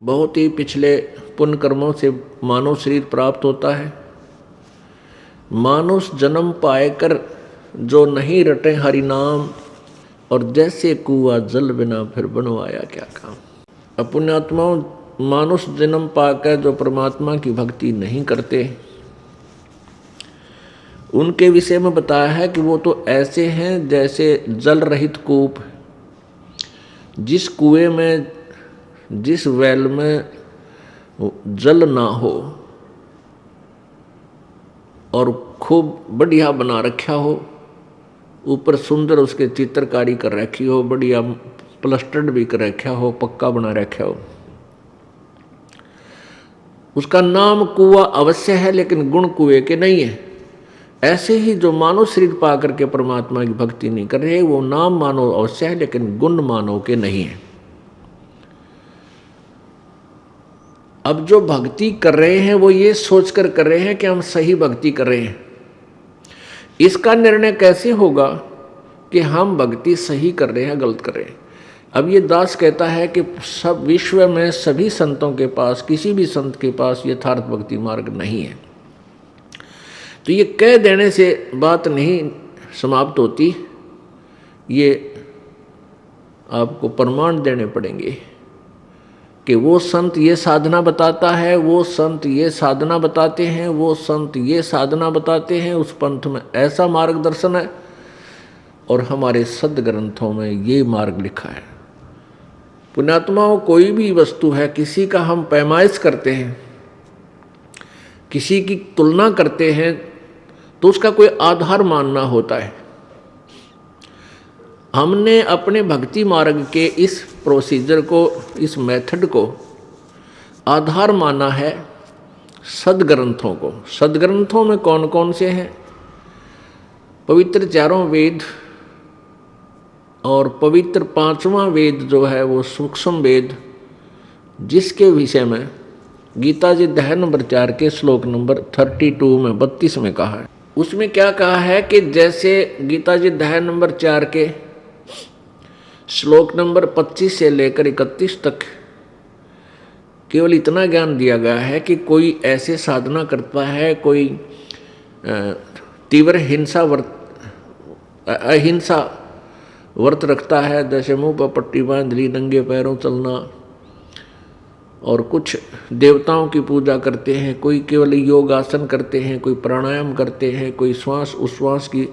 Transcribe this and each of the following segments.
बहुत ही पिछले पुण्य कर्मों से मानव शरीर प्राप्त होता है। मानुष जन्म पाएकर जो नहीं रटे हरि नाम, और जैसे कुआ जल बिना फिर बनवाया क्या काम। अपुण्यात्माओं, मानुष जन्म पाकर जो परमात्मा की भक्ति नहीं करते, उनके विषय में बताया है कि वो तो ऐसे हैं जैसे जल रहित कूप। जिस कुएं में, जिस वेल में जल ना हो और खूब बढ़िया बना रखा हो, ऊपर सुंदर उसके चित्रकारी कर रखी हो, बढ़िया प्लास्टर्ड भी कर रखा हो, पक्का बना रखा हो, उसका नाम कुआं अवश्य है लेकिन गुण कुएं के नहीं है। ऐसे ही जो मानव शरीर पा करके परमात्मा की भक्ति नहीं कर रहे, वो नाम मानव अवश्य है लेकिन गुण मानव के नहीं है। अब जो भक्ति कर रहे हैं वो ये सोचकर कर रहे हैं कि हम सही भक्ति कर रहे हैं। इसका निर्णय कैसे होगा कि हम भक्ति सही कर रहे हैं गलत कर रहे हैं। अब ये दास कहता है कि सब विश्व में सभी संतों के पास, किसी भी संत के पास यथार्थ भक्ति मार्ग नहीं है। तो ये कह देने से बात नहीं समाप्त होती, ये आपको प्रमाण देने पड़ेंगे कि वो संत ये साधना बताता है, वो संत ये साधना बताते हैं, वो संत ये साधना बताते हैं, उस पंथ में ऐसा मार्गदर्शन है और हमारे सदग्रंथों में ये मार्ग लिखा है। पुण्यात्माओं, कोई भी वस्तु है, किसी का हम पैमाइश करते हैं, किसी की तुलना करते हैं, तो उसका कोई आधार मानना होता है। हमने अपने भक्ति मार्ग के इस प्रोसीजर को, इस मेथड को आधार माना है सदग्रंथों को। सदग्रंथों में कौन कौन से हैं? पवित्र चारों वेद और पवित्र पांचवा वेद जो है वो सूक्ष्म वेद, जिसके विषय में गीता जी अध्याय नंबर 4 के श्लोक नंबर 32 में 32 में कहा है। उसमें क्या कहा है कि जैसे गीता जी अध्याय नंबर 4 के श्लोक नंबर 25 से लेकर 31 तक केवल इतना ज्ञान दिया गया है कि कोई ऐसे साधना करता है, कोई तीव्र अहिंसा व्रत रखता है, जैसे मुंह पर पट्टी बांध ली, नंगे पैरों चलना, और कुछ देवताओं की पूजा करते हैं, कोई केवल योग आसन करते हैं, कोई प्राणायाम करते हैं, कोई श्वास उश्वास की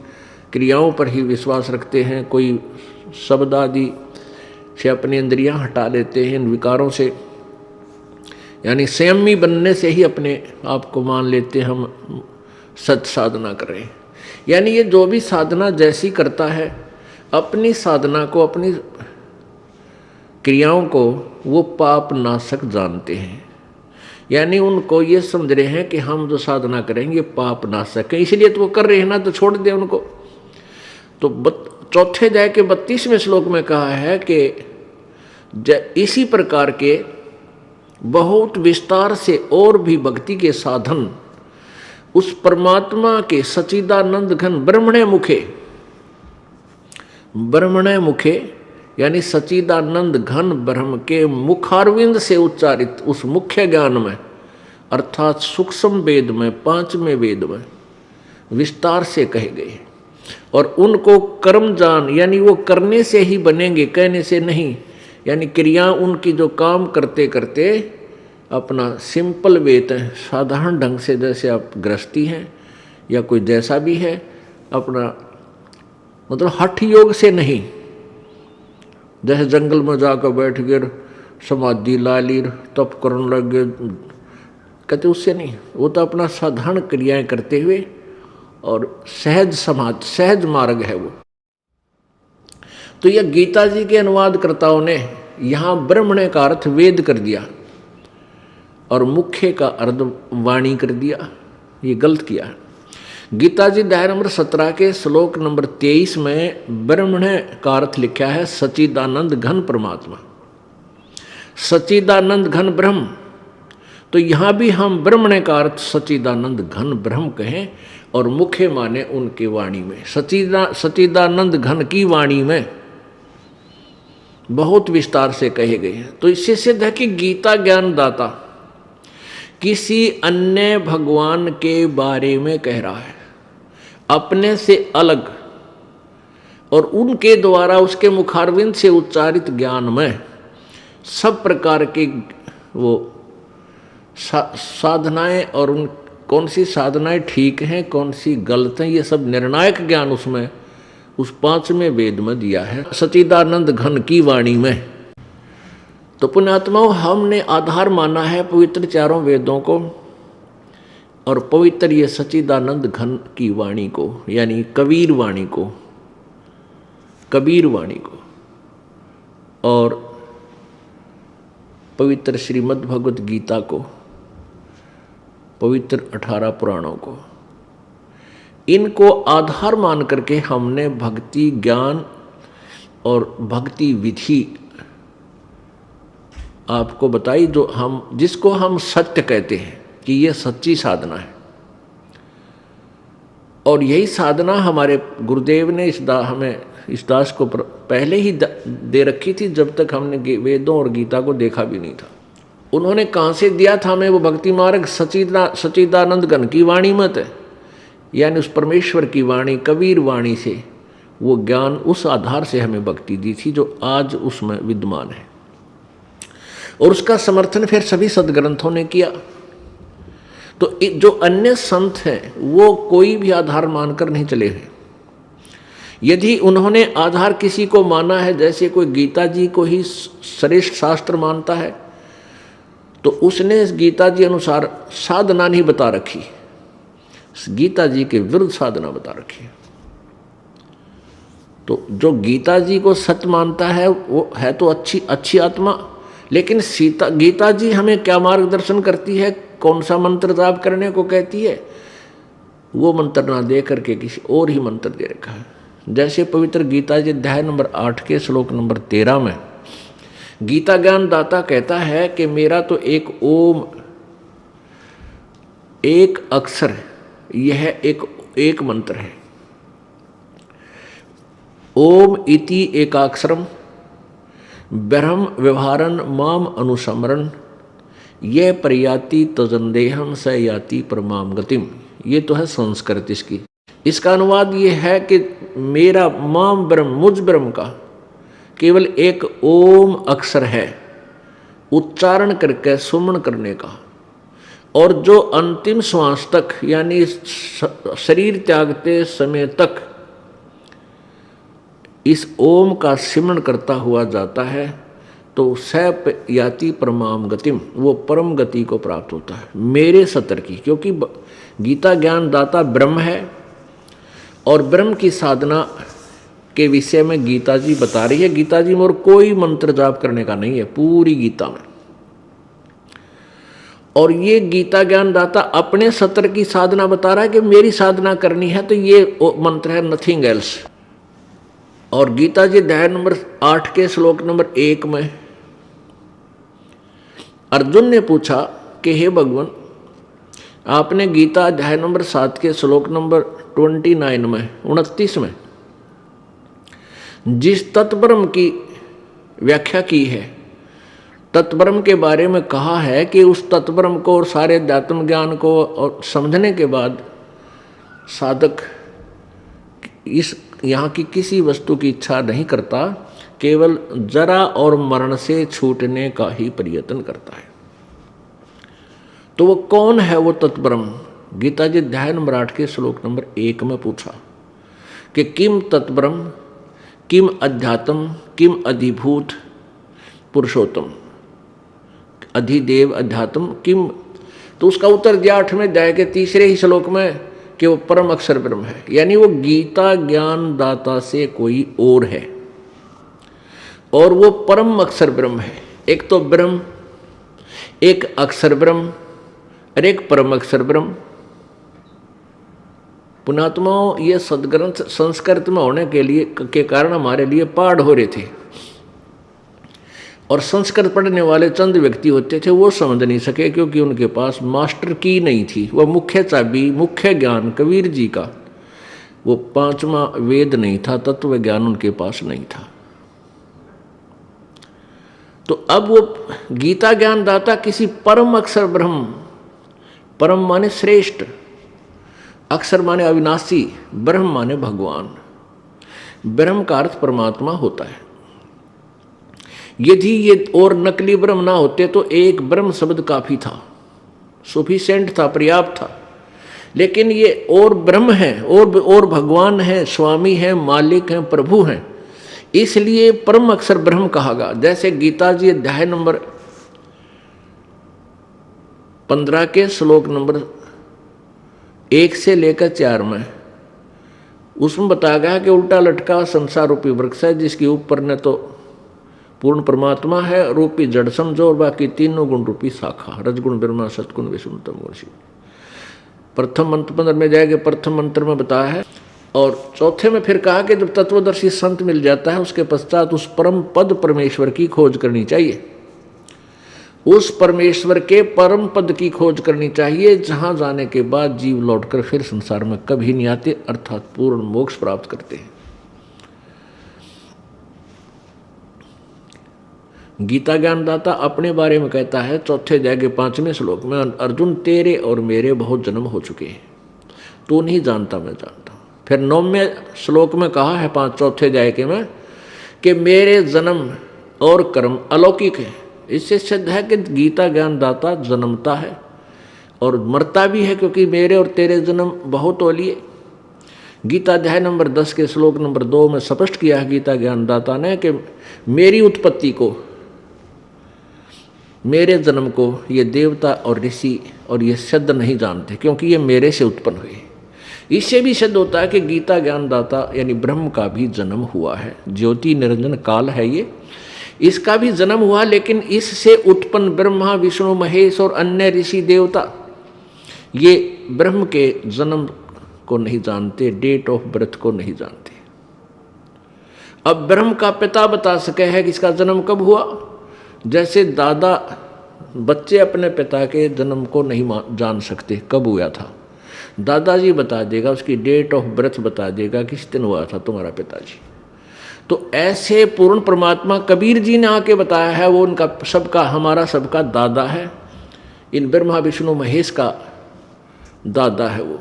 क्रियाओं पर ही विश्वास रखते हैं, कोई शब्द आदि से अपनी इंद्रियां हटा लेते हैं इन विकारों से, यानी संयमी बनने से ही अपने आप को मान लेते हैं हम सत साधना कर रहे हैं। यानी ये जो भी साधना जैसी करता है, अपनी साधना को, अपनी क्रियाओं को वो पाप नाशक जानते हैं। यानी उनको ये समझ रहे हैं कि हम जो साधना करेंगे पाप नाशक है, इसलिए तो वो कर रहे हैं ना, तो छोड़ दे उनको। तो चौथे अध्याय के 32वें श्लोक में कहा है कि इसी प्रकार के बहुत विस्तार से और भी भक्ति के साधन उस परमात्मा के सच्चिदानंद घन ब्रह्मणे मुखे यानी सच्चिदानंद घन ब्रह्म के मुखारविंद से उच्चारित उस मुख्य ज्ञान में, अर्थात सूक्ष्म वेद में, 5वें वेद में विस्तार से कहे गए। और उनको कर्म जान, यानी वो करने से ही बनेंगे, कहने से नहीं। यानी क्रिया उनकी जो काम करते करते अपना सिंपल वेत है, साधारण ढंग से, जैसे आप गृहस्थी हैं या कोई जैसा भी है, अपना मतलब हठ योग से नहीं, जैसे जंगल में जाकर बैठ गए, समाधि ला ली, तप करने लग गए, कहते उससे नहीं। वो तो अपना साधारण क्रियाएं करते हुए और सहज मार्ग है वो। तो यह गीता जी के अनुवादकर्ताओं ने यहाँ ब्रह्मणे का अर्थ वेद कर दिया और मुख्य का अर्थ वाणी कर दिया। ये गलत किया। गीता जी अध्याय नंबर 17 के श्लोक नंबर 23 में ब्रह्मणे का अर्थ लिखा है सच्चिदानंद घन परमात्मा, सच्चिदानंद घन ब्रह्म। तो यहाँ भी हम ब्रह्मणे का अर्थ सच्चिदानंद घन ब्रह्म कहें और मुख्य माने उनकी वाणी में, सच्चिदानंद घन की वाणी में बहुत विस्तार से कहे गए हैं। तो इससे सिद्ध है कि गीता ज्ञान दाता किसी अन्य भगवान के बारे में कह रहा है, अपने से अलग, और उनके द्वारा उसके मुखारविंद से उच्चारित ज्ञान में सब प्रकार के वो साधनाएं और उन कौन सी साधनाएं ठीक हैं कौन सी गलत हैं, ये सब निर्णायक ज्ञान उसमें उस 5वें वेद में दिया है, सच्चिदानंद घन की वाणी में। तो पुण्यात्माओं, हमने आधार माना है पवित्र चारों वेदों को और पवित्र ये सच्चिदानंद घन की वाणी को, यानी कबीर वाणी को, कबीर वाणी को, और पवित्र श्रीमद् भगवत गीता को, पवित्र 18 पुराणों को, इनको आधार मान करके हमने भक्ति ज्ञान और भक्ति विधि आपको बताई, जिसको हम सत्य कहते हैं कि यह सच्ची साधना है। और यही साधना हमारे गुरुदेव ने हमें इस दास को पहले ही दे रखी थी, जब तक हमने वेदों और गीता को देखा भी नहीं था। उन्होंने कहाँ से दिया था हमें? वो भक्ति मार्ग सच्चिदानंद घन की वाणी मत है, यानी उस परमेश्वर की वाणी, कबीर वाणी से वो ज्ञान, उस आधार से हमें भक्ति दी थी जो आज उसमें विद्यमान है। और उसका समर्थन फिर सभी सदग्रंथों ने किया। तो जो अन्य संत हैं वो कोई भी आधार मानकर नहीं चले हैं। यदि उन्होंने आधार किसी को माना है, जैसे कोई गीता जी को ही श्रेष्ठ शास्त्र मानता है, तो उसने इस गीता जी अनुसार साधना नहीं बता रखी, गीता जी के विरुद्ध साधना बता रखी है। तो जो गीता जी को सत्य मानता है वो है तो अच्छी आत्मा, लेकिन गीता जी हमें क्या मार्गदर्शन करती है, कौन सा मंत्र जाप करने को कहती है, वो मंत्र ना दे करके किसी और ही मंत्र दे रखा है। जैसे पवित्र गीता जी अध्याय नंबर 8 के श्लोक नंबर 13 में गीता ज्ञान दाता कहता है कि मेरा तो एक ओम, एक अक्षर, यह एक मंत्र है। ओम इति एकाक्षरम ब्रह्म व्यवहारन माम अनुसमरण ये प्रयाति तजंदेहम स याति परमाम गतिम। ये तो है संस्कृत इसकी। इसका अनुवाद ये है कि मेरा माम ब्रह्म, मुझ ब्रह्म का केवल एक ओम अक्षर है, उच्चारण करके सुमन करने का, और जो अंतिम श्वास तक यानी शरीर त्यागते समय तक इस ओम का सिमरण करता हुआ जाता है तो सैप याति परमाम गतिम, वो परम गति को प्राप्त होता है मेरे सतर की। क्योंकि गीता ज्ञान दाता ब्रह्म है और ब्रह्म की साधना के विषय में गीता जी बता रही है। गीता जी में और कोई मंत्र जाप करने का नहीं है पूरी गीता में। और ये गीता ज्ञान दाता अपने सतर की साधना बता रहा है कि मेरी साधना करनी है तो ये मंत्र है, नथिंग एल्स। और गीता जी अध्याय नंबर 8 के श्लोक नंबर 1 में अर्जुन ने पूछा कि हे भगवान, आपने गीता अध्याय नंबर 7 के श्लोक नंबर 29 में जिस तत्ब्रह्म की व्याख्या की है, तत्ब्रह्म के बारे में कहा है कि उस तत्ब्रह्म को और सारे अध्यात्म ज्ञान को और समझने के बाद साधक इस यहाँ की किसी वस्तु की इच्छा नहीं करता, केवल जरा और मरण से छूटने का ही प्रयत्न करता है। तो वो कौन है वो तत्ब्रह्म? गीता जी अध्याय नंबर 8 के श्लोक नंबर 1 में पूछा कि किम तत्ब्रह्म, किम अध्यात्म, किम अधिभूत पुरुषोत्तम, अधिदेव अध्यात्म किम। तो उसका उत्तर दिया 8वें अध्याय के 3 ही श्लोक में कि वो परम अक्षर ब्रह्म है, यानी वो गीता ज्ञान दाता से कोई और है, और वो परम अक्षर ब्रह्म है। एक तो ब्रह्म, एक अक्षर ब्रह्म और एक परम अक्षर ब्रह्म। पुणात्माओं, ये सदग्रंथ संस्कृत में होने के कारण हमारे लिए पाठ हो रहे थे, और संस्कृत पढ़ने वाले चंद व्यक्ति होते थे, वो समझ नहीं सके क्योंकि उनके पास मास्टर की नहीं थी। वह मुख्य चाबी, मुख्य ज्ञान कबीर जी का वो 5वां वेद नहीं था, तत्व ज्ञान उनके पास नहीं था। तो अब वो गीता ज्ञान दाता किसी परम अक्षर ब्रह्म, परम माने श्रेष्ठ, अक्षर माने अविनाशी, ब्रह्म माने भगवान, ब्रह्म का अर्थ परमात्मा होता है। यदि ये और नकली ब्रह्म ना होते तो एक ब्रह्म शब्द काफी था, सफिशिएंट था, पर्याप्त था। लेकिन ये और ब्रह्म है, और भगवान है, स्वामी है, मालिक है, प्रभु हैं, इसलिए परम अक्षर ब्रह्म कहा गया। जैसे गीता जी अध्याय नंबर 15 के श्लोक नंबर 1 से लेकर 4 में उसमें बताया गया कि उल्टा लटका संसार रूपी वृक्ष है, जिसके ऊपर न तो पूर्ण परमात्मा है रूपी जड़ समझो, और बाकी तीनों गुण रूपी शाखा, रजगुण ब्रह्मा, सतगुण विष्णु, तम गुण शिव। प्रथम मंत्र 15 में जाएगा, प्रथम मंत्र में बताया है। और चौथे में फिर कहा कि जब तत्वदर्शी संत मिल जाता है उसके पश्चात उस परम पद परमेश्वर की खोज करनी चाहिए, उस परमेश्वर के परम पद की खोज करनी चाहिए, जहां जाने के बाद जीव लौटकर फिर संसार में कभी नहीं आते, अर्थात पूर्ण मोक्ष प्राप्त करते हैं। गीता ज्ञानदाता अपने बारे में कहता है चौथे अध्याय के 5वें श्लोक में, अर्जुन तेरे और मेरे बहुत जन्म हो चुके हैं, तू नहीं जानता मैं जानता हूं। फिर 9वें श्लोक में कहा है चौथे अध्याय के में कि मेरे जन्म और कर्म अलौकिक है। इससे सिद्ध है कि गीता ज्ञानदाता जन्मता है और मरता भी है, क्योंकि मेरे और तेरे जन्म बहुत ओलिए। गीता अध्याय नंबर 10 के श्लोक नंबर 2 में स्पष्ट किया है गीता ज्ञानदाता ने कि मेरी उत्पत्ति को, मेरे जन्म को ये देवता और ऋषि और ये सिद्ध नहीं जानते, क्योंकि ये मेरे से उत्पन्न हुए। इससे भी सिद्ध होता है कि गीता ज्ञानदाता यानी ब्रह्म का भी जन्म हुआ है, ज्योति निरंजन काल है ये, इसका भी जन्म हुआ। लेकिन इससे उत्पन्न ब्रह्मा, विष्णु, महेश और अन्य ऋषि देवता ये ब्रह्म के जन्म को नहीं जानते, डेट ऑफ बर्थ को नहीं जानते। अब ब्रह्म का पिता बता सके है कि इसका जन्म कब हुआ। जैसे दादा बच्चे अपने पिता के जन्म को नहीं जान सकते कब हुआ था, दादाजी बता देगा, उसकी डेट ऑफ बर्थ बता देगा किस दिन हुआ था तुम्हारा पिताजी। तो ऐसे पूर्ण परमात्मा कबीर जी ने आके बताया है, वो उनका सबका, हमारा सबका दादा है। इन ब्रह्मा विष्णु महेश का दादा है वो,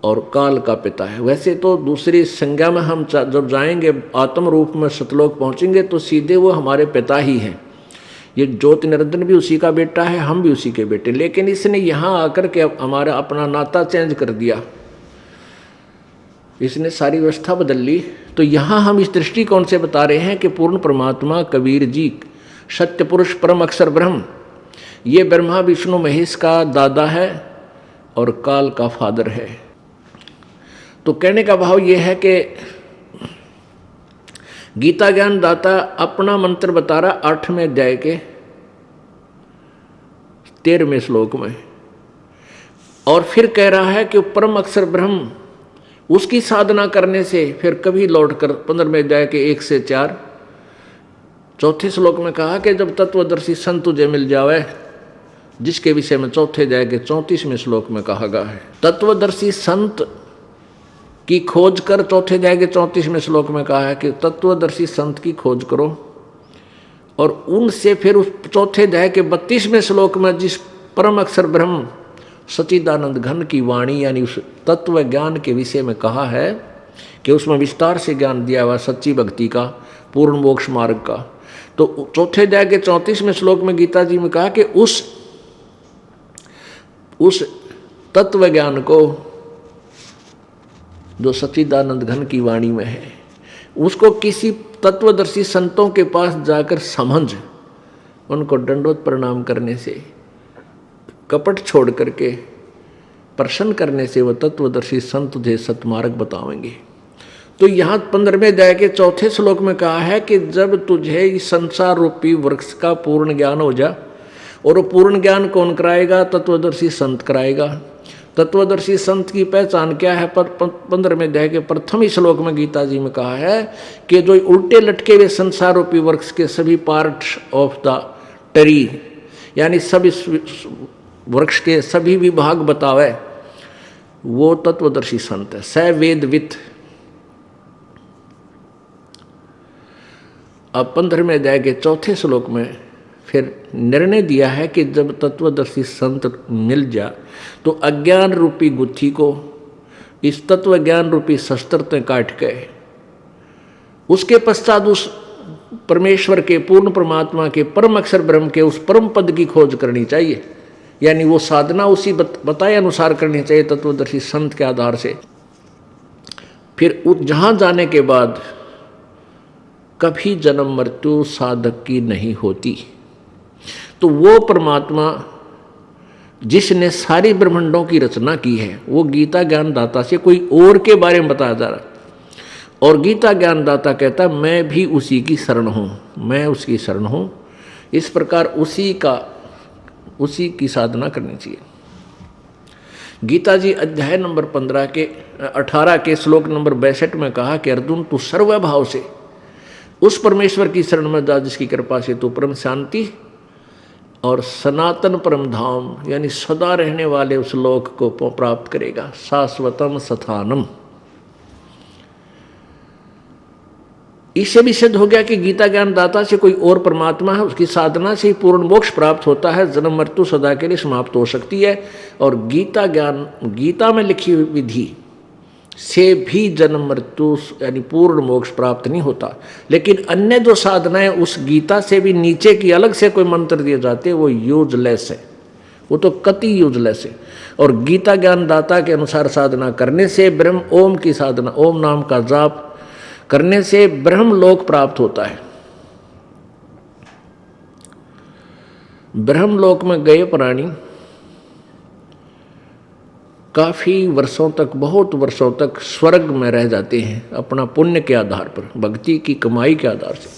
और काल का पिता है। वैसे तो दूसरी संज्ञा में हम जब जाएंगे आत्म रूप में सतलोक पहुंचेंगे तो सीधे वो हमारे पिता ही हैं। ये ज्योति निरंजन भी उसी का बेटा है, हम भी उसी के बेटे। लेकिन इसने यहाँ आकर के हमारा अपना नाता चेंज कर दिया, इसने सारी व्यवस्था बदल ली। तो यहाँ हम इस दृष्टिकोण से बता रहे हैं कि पूर्ण परमात्मा कबीर जी, सत्य पुरुष परम अक्षर ब्रह्म, ये ब्रह्मा विष्णु महेश का दादा है और काल का फादर है। तो कहने का भाव ये है कि गीता ज्ञान दाता अपना मंत्र बता रहा 8वें अध्याय के 13वें श्लोक में, और फिर कह रहा है कि परम अक्षर ब्रह्म, उसकी साधना करने से फिर कभी लौटकर 15वें अध्याय के 1 से 4 चौथे श्लोक में कहा कि जब तत्वदर्शी संत तुझे मिल जावे, जिसके विषय में चौथे अध्याय के 34वें श्लोक में कहा गया है। तत्वदर्शी संत की खोज कर, चौथे अध्याय के 34वें श्लोक में कहा है कि तत्वदर्शी संत की खोज करो, और उनसे फिर उस चौथे अध्याय के 32वें श्लोक में जिस परम अक्षर ब्रह्म सच्चिदानंद घन की वाणी यानी उस तत्व ज्ञान के विषय में कहा है कि उसमें विस्तार से ज्ञान दिया हुआ सच्ची भक्ति का, पूर्ण मोक्ष मार्ग का। तो चौथे अध्याय के 34वें श्लोक में गीता जी में कहा कि उस तत्व ज्ञान को जो सच्चिदानंद घन की वाणी में है, उसको किसी तत्वदर्शी संतों के पास जाकर समझ, उनको दंडवत प्रणाम करने से, कपट छोड़ करके प्रसन्न करने से वह तत्वदर्शी संत तुझे सतमार्ग बतावेंगे। तो यहाँ 15वें अध्याय के 4थे श्लोक में कहा है कि जब तुझे इस संसार रूपी वृक्ष का पूर्ण ज्ञान हो जा, और वो पूर्ण ज्ञान कौन कराएगा? तत्वदर्शी संत कराएगा। तत्वदर्शी संत की पहचान क्या है? 15वें अध्याय के प्रथम ही श्लोक में गीता जी में कहा है कि जो उल्टे लटके हुए संसार रूपी वृक्ष के सभी पार्ट्स ऑफ द ट्री, यानी सभी वृक्ष के सभी विभाग बतावे, वो तत्वदर्शी संत है। स वेद वित। अब 15वें अध्याय के 4 श्लोक में फिर निर्णय दिया है कि जब तत्वदर्शी संत मिल जा तो अज्ञान रूपी गुत्थी को इस तत्व ज्ञान रूपी शस्त्र ते काट के उसके पश्चात उस परमेश्वर के पूर्ण परमात्मा के परम अक्षर ब्रह्म के उस परम पद की खोज करनी चाहिए। यानी वो साधना उसी बताए अनुसार करनी चाहिए तत्वदर्शी संत के आधार से। फिर जहां जाने के बाद कभी जन्म मृत्यु साधक की नहीं होती। तो वो परमात्मा जिसने सारी ब्रह्मांडों की रचना की है वो गीता ज्ञानदाता से कोई और के बारे में बताया जा रहा, और गीता ज्ञानदाता कहता मैं भी उसी की शरण हूँ, मैं उसकी शरण हूँ। इस प्रकार उसी की साधना करनी चाहिए। गीता जी अध्याय नंबर 18 के श्लोक नंबर 62 में कहा कि अर्जुन तू सर्वभाव से उस परमेश्वर की शरण में जा जिसकी कृपा से तू परम शांति और सनातन परम धाम यानी सदा रहने वाले उस लोक को प्राप्त करेगा, शाश्वतम स्थानम। इससे भी सिद्ध हो गया कि गीता ज्ञानदाता से कोई और परमात्मा है, उसकी साधना से ही पूर्ण मोक्ष प्राप्त होता है, जन्म मृत्यु सदा के लिए समाप्त हो सकती है। और गीता में लिखी हुई विधि से भी जन्म मृत्यु यानी पूर्ण मोक्ष प्राप्त नहीं होता। लेकिन अन्य जो साधनाएं उस गीता से भी नीचे की अलग से कोई मंत्र दिए जाते वो यूजलेस है, वो तो कति यूजलेस है। और गीता ज्ञानदाता के अनुसार साधना करने से ब्रह्म ओम की साधना, ओम नाम का जाप करने से ब्रह्म लोक प्राप्त होता है। ब्रह्म लोक में गए प्राणी काफी वर्षों तक, बहुत वर्षों तक स्वर्ग में रह जाते हैं अपना पुण्य के आधार पर, भक्ति की कमाई के आधार से।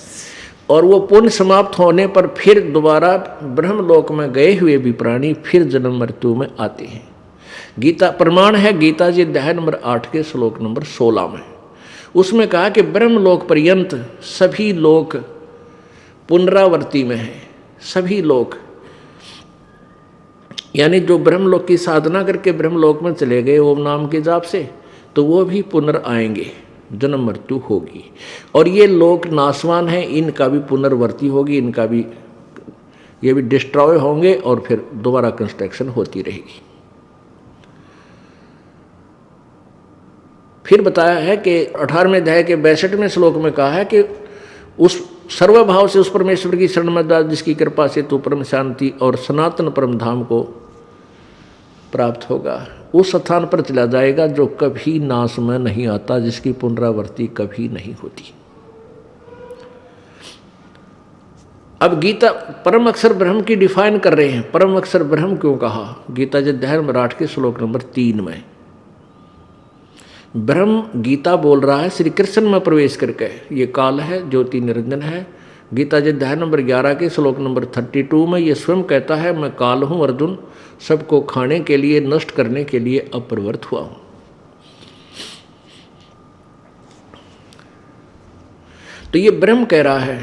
और वो पुण्य समाप्त होने पर फिर दोबारा ब्रह्म लोक में गए हुए भी प्राणी फिर जन्म मृत्यु में आते हैं। गीता प्रमाण है गीता जी अध्याय नंबर 8 के श्लोक नंबर 16 में। उसमें कहा कि ब्रह्मलोक पर्यंत सभी लोग पुनरावर्ती में हैं, सभी लोग यानी जो ब्रह्मलोक की साधना करके ब्रह्मलोक में चले गए ओम नाम के जाप से, तो वो भी पुनर् आएंगे, जन्म मृत्यु होगी। और ये लोक नाशवान हैं, इनका भी पुनर्वर्ती होगी, इनका भी ये भी डिस्ट्रॉय होंगे और फिर दोबारा कंस्ट्रक्शन होती रहेगी। फिर बताया है कि 18वें अध्याय के 62वें श्लोक में कहा है कि उस सर्वभाव से उस परमेश्वर की शरण में जा जिसकी कृपा से तू परम शांति और सनातन परम धाम को प्राप्त होगा। उस स्थान पर चला जाएगा जो कभी नाश में नहीं आता, जिसकी पुनरावृत्ति कभी नहीं होती। अब गीता परम अक्षर ब्रह्म की डिफाइन कर रहे हैं। परम अक्षर ब्रह्म क्यों कहा? गीता जी अध्याय नंबर 8 के श्लोक नंबर 3 में ब्रह्म गीता बोल रहा है श्री कृष्ण में प्रवेश करके, ये काल है, ज्योति निरंजन है। गीता जी अध्याय नंबर 11 के श्लोक नंबर 32 में ये स्वयं कहता है मैं काल हूँ अर्जुन, सबको खाने के लिए नष्ट करने के लिए अप्रवृत्त हुआ हूँ। तो ये ब्रह्म कह रहा है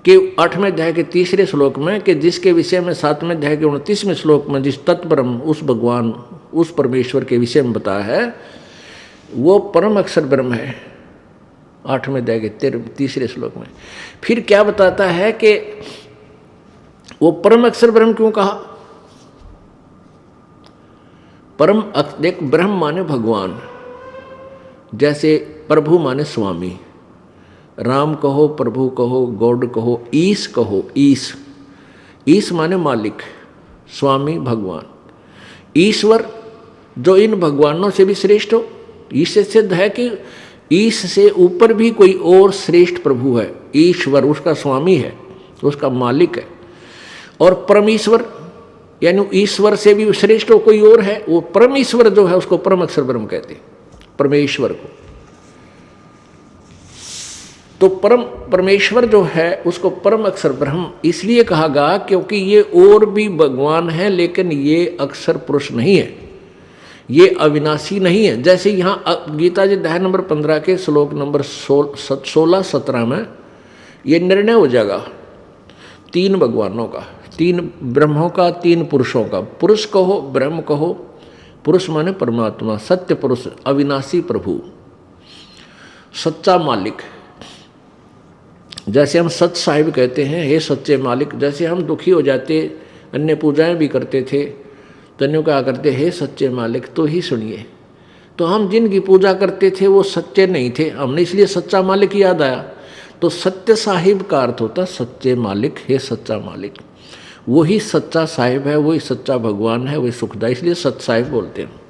कि 8वें अध्याय के 3रे श्लोक में कि जिसके विषय में 7वें अध्याय के 29वें श्लोक में जिस तत्ब्रह्म उस भगवान उस परमेश्वर के विषय में बताया है वो परम अक्षर ब्रह्म है। 8वें अध्याय के 3रे श्लोक में फिर क्या बताता है कि वो परम अक्षर ब्रह्म क्यों कहा? देख ब्रह्म माने भगवान, जैसे प्रभु माने स्वामी, राम कहो, प्रभु कहो, गॉड कहो, ईश कहो, ईश माने मालिक, स्वामी भगवान, ईश्वर जो इन भगवानों से भी श्रेष्ठ हो। इससे सिद्ध है कि ईश से ऊपर भी कोई और श्रेष्ठ प्रभु है। ईश्वर उसका स्वामी है, उसका मालिक है। और परमेश्वर यानी ईश्वर से भी श्रेष्ठ हो कोई और है, वो परमेश्वर जो है उसको परम अक्षर ब्रह्म कहते हैं, परमेश्वर को। तो परमेश्वर जो है उसको परम अक्षर ब्रह्म इसलिए कहा गया क्योंकि ये और भी भगवान है, लेकिन ये अक्षर पुरुष नहीं है, ये अविनाशी नहीं है। जैसे यहाँ गीता जी अध्याय नंबर 15 के श्लोक नंबर 16-17 में ये निर्णय हो जाएगा 3 भगवानों का, 3 ब्रह्मों का, 3 पुरुषों का। पुरुष कहो, ब्रह्म कहो, पुरुष माने परमात्मा, सत्य पुरुष, अविनाशी प्रभु, सच्चा मालिक। जैसे हम सच साहिब कहते हैं, हे सच्चे मालिक, जैसे हम दुखी हो जाते, अन्य पूजाएं भी करते थे, तन्यों कहा करते हे सच्चे मालिक तो ही सुनिए। तो हम जिनकी पूजा करते थे वो सच्चे नहीं थे, हमने इसलिए सच्चा मालिक याद आया। तो सत्य साहिब का अर्थ होता सच्चे मालिक, हे सच्चा मालिक। वही सच्चा साहिब है, वही सच्चा भगवान है, वही सुखदा, इसलिए सच साहिब बोलते हैं।